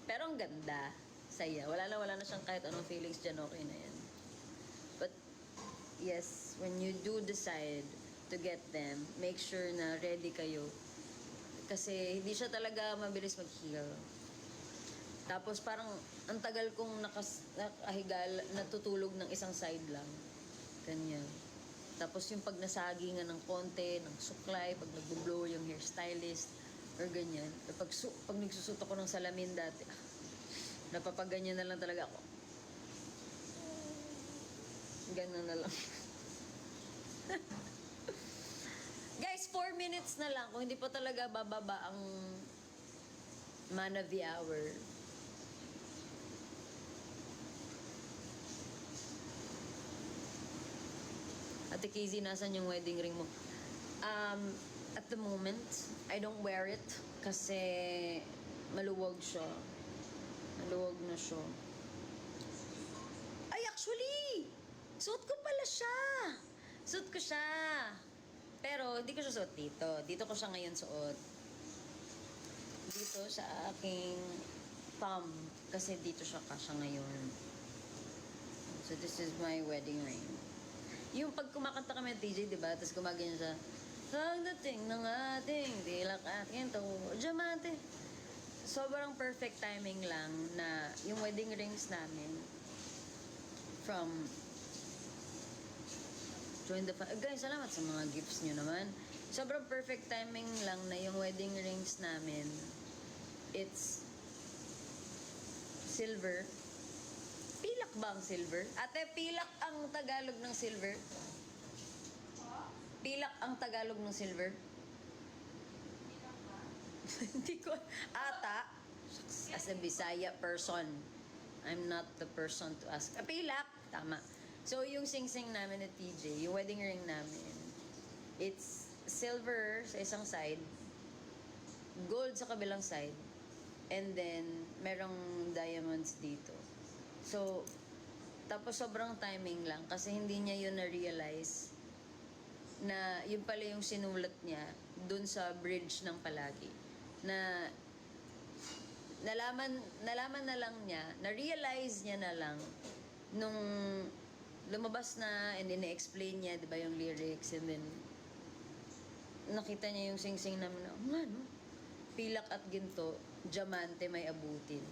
Pero ang ganda. Saya. Wala na siyang kahit anong feelings dyan. Okay na yan. But, yes, when you do decide to get them, make sure na ready kayo. Kasi hindi siya talaga mabilis mag-heal. Tapos parang ang tagal kong nakahigal, natutulog ng isang side lang. Ganyan. Tapos yung pag nasagingan ng konti, ng suklay, pag nag-blow yung hairstylist, or ganyan. Pag nagsusot ako ng salamin dati, napapaganyan na lang talaga ako. Ganun na lang. Guys, 4 minutes na lang. Kung hindi pa talaga bababa ang man of the hour. Ate Casey, nasan yung wedding ring mo? At the moment, I don't wear it kasi maluwag siya. Maluwag na siya. Ay, actually! Suot ko pala siya! Suot ko siya! Pero hindi ko siya suot dito. Dito ko siya ngayon suot. Dito sa aking thumb. Kasi dito siya kasya ngayon. So this is my wedding ring. Yung pag kumakanta kami at DJ, diba? Tapos gumaganyan siya. Pagdating ng ating dilak ating to, diamante. Sobrang perfect timing lang na yung wedding rings namin from Join the guys, salamat sa mga gifts nyo naman. Sobrang perfect timing lang na yung wedding rings namin. It's silver. Pilak ba ang silver? Ate, pilak ang Tagalog ng silver? Pilak ang Tagalog ng silver? Hindi ko... Ata, as a Bisaya person, I'm not the person to ask. Pilak! Tama. So, yung sing-sing namin at TJ, yung wedding ring namin, it's silver sa isang side, gold sa kabilang side, and then, merong diamonds dito. So, tapos sobrang timing lang kasi hindi niya yun na-realize na yun pala yung sinulat niya dun sa bridge ng Palagi. Na nalaman na lang niya, na-realize niya na lang nung lumabas na and then na-explain niya, di ba, yung lyrics, and then nakita niya yung sing-sing namin na, nga no, pilak at ginto, diamante may abutin.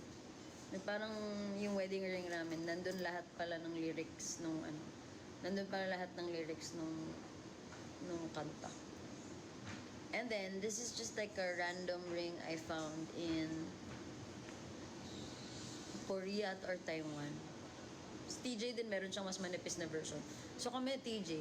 Na parang yung wedding ring namin, nandun lahat pala ng lyrics nung ano, nandun pala lahat ng lyrics nung kanta. And then, this is just like a random ring I found in Korea or Taiwan. Si TJ din meron siyang mas manipis na version. So kami TJ,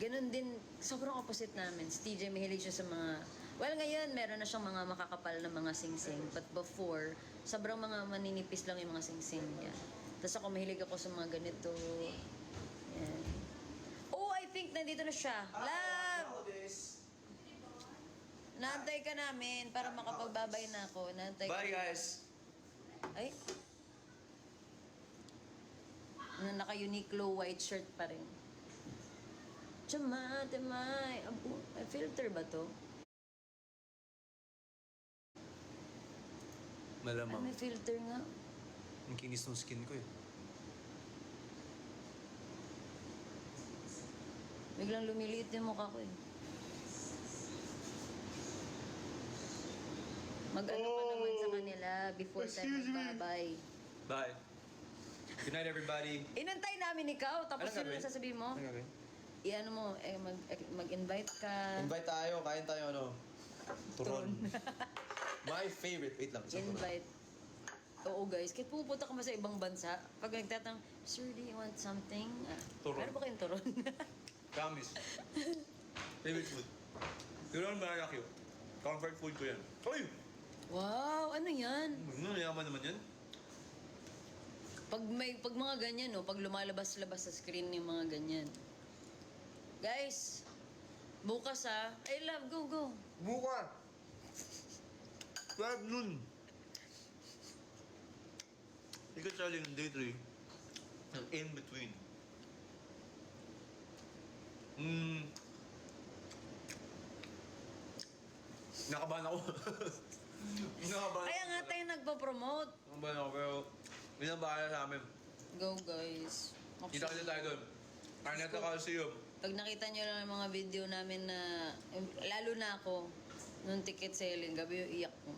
ganun din, sobrang opposite namin. Si TJ mahilig siya sa mga, well ngayon meron na siyang mga makakapal na mga sing-sing. But before, sobrang mga maninipis lang yung mga sing-sing niya. Tapos ako mahilig ako sa mga ganito. Yan. Oh, I think nandito na siya. Love! Naantay ka namin para makapagbabay na ako. Naantay ka. Bye, guys! Ay. Na naka-Uniqlo white shirt pa rin. Chamate, may filter ba to? Ay, Malamang. may filter nga. Ang kinis ng skin ko eh. Biglang lumiliit yung mukha ko eh. Mag-ano pa naman sa kanila before tayo magbabay. Bye. Good night, everybody. Inantay namin ikaw, tapos yun lang sasabihin mo. Anong gagawin? Iano mo, mag-invite ka. Invite tayo, kain tayo ano? Turon. My favorite. Wait lang, isang turon. Invite. Oo guys, kahit pupunta ka mo sa ibang bansa, pag nagtatang, Sir, do you want something? Turon. Meron ba kayong turon? Promise. Favorite food. Turon barbecue. Comfort food ko yan. Uy! Wow, ano yan? Yaman naman yan. Pag mga ganyan, no, pag lumalabas-labas sa screen yung mga ganyan. Guys, bukas I love, go. Bukas! 12 noon. Ikaw selling day 3. Ang in between. Nakabahan ako. Nakabahan Kaya nga tayo nagpa-promote. Nakabahan ako pero binabahala sa amin. Go guys. Kita tayo doon. Arnetta Coliseum. Pag nakita nyo lang yung mga video namin na, lalo na ako, nung ticket selling, gabi yung iyak ko.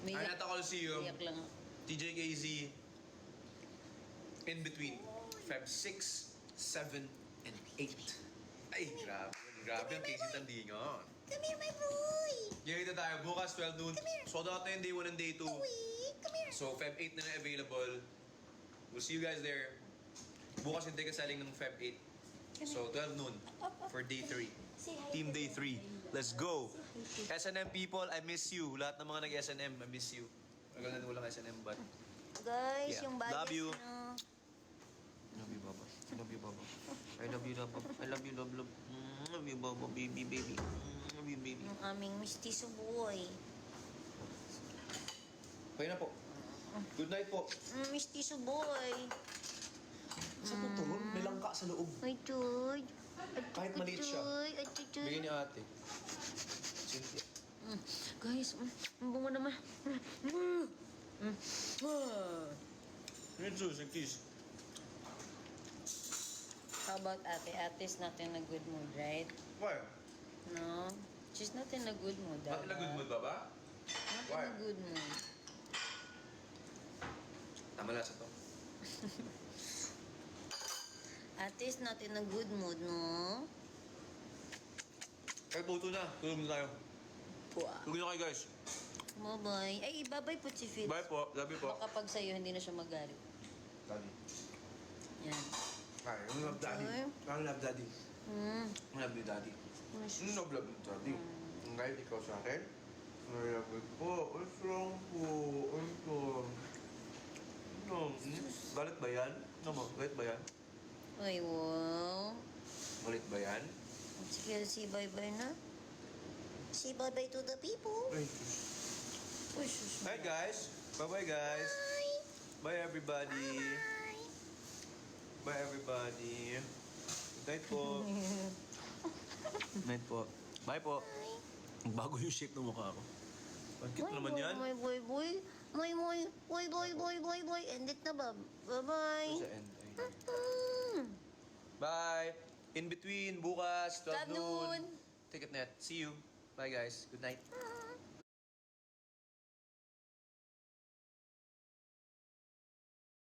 May Arnetta Coliseum. iyak lang ako. TJKZ. In between. Feb 6, 7, and 8. Ay, grabe. Grabe ang KZ Tandingan. Come here, my boy. Kita tayo bukas 12 noon. Sold out na yung day 1 and day 2. Wait, come here. So, Feb 8 na available. We'll see you guys there. Bukas yung ticket selling ng Feb 8. So, 12 noon for day 3. Team day 3. Let's go! S&M people, I miss you. Lahat ng mga nag-S&M, I miss you. Magalang walang S&M, but... Guys, Yeah. yung bias Love you. nyo. I love you, Baba. I love you, Baba. I love you, Baba. I love you, love, love. Love you, Baba. Baby, baby. Love you, baby. Yung aming mistiso boy. Kaya na po. Good night po. Mistiso boy. Saan po to? May langka sa loob. Ay, Toy. Kahit maliit siya. Ay, Toy. Bigyan ni ate. Cynthia. Guys, ang bungo naman. Rinso, sa kiss. How about ate? Ate's not in a good mood, right? Why? No? She's not in a good mood, Bakit na good mood, Baba? Not Why? in a good mood. Tama lang sa to. Ate's not in a good mood, no? Kaya puto na. Tulog na tayo. Pua. Tulog na kayo, guys. Bye-bye. Ay, bye-bye po si Fitz. Bye po. Love you po. Baka pag sa'yo, hindi na siya magalit. Daddy. Yan. Hi, I love daddy. I love daddy. I love you, daddy. I love you, daddy. Ngayon, ikaw sa akin. I love you po. What's wrong po? Ito. No. Galit ba yan? No mo, galit ba yan? Ay, wow. Galit ba yan? Sige, say bye-bye na. Say bye-bye to the people. Ay, Uy, sus. Hi guys. Bye-bye guys. Bye. Bye everybody. Bye. Bye everybody. Good night po. Good night po. Bye po. Bago yung shape ng mukha ko. Ang cute naman yan. Boy, boy, boy. Boy, boy, boy, boy, boy, boy, boy. End it na ba? Bye-bye. Sa end. Bye. In between, bukas, 12 noon. Noon. Ticket net. See you. Bye guys. Good night.